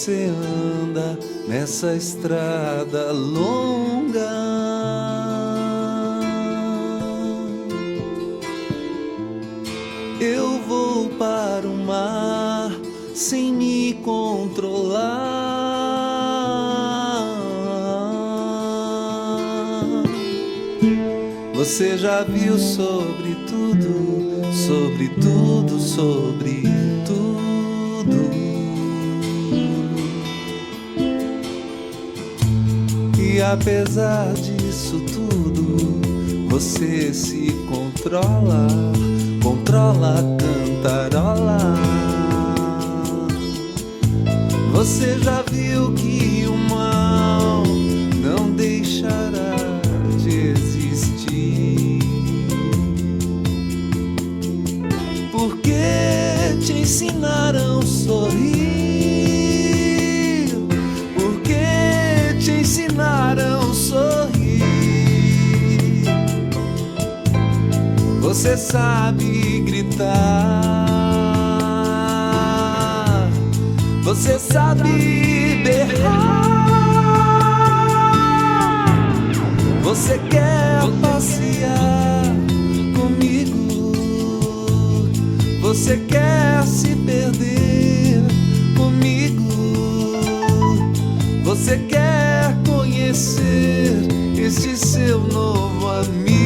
você anda nessa estrada longa. Eu vou para o mar sem me controlar. Você já viu sobre tudo, sobre tudo, sobre tudo. E apesar disso tudo, você se controla, controla, cantarola. Você já viu que o mal não deixará de existir, porque te ensinaram a sorrir, porque te ensinaram a sorrir. Você sabe gritar, você sabe berrar. Você quer passear comigo, você quer se perder comigo, você quer conhecer este seu novo amigo.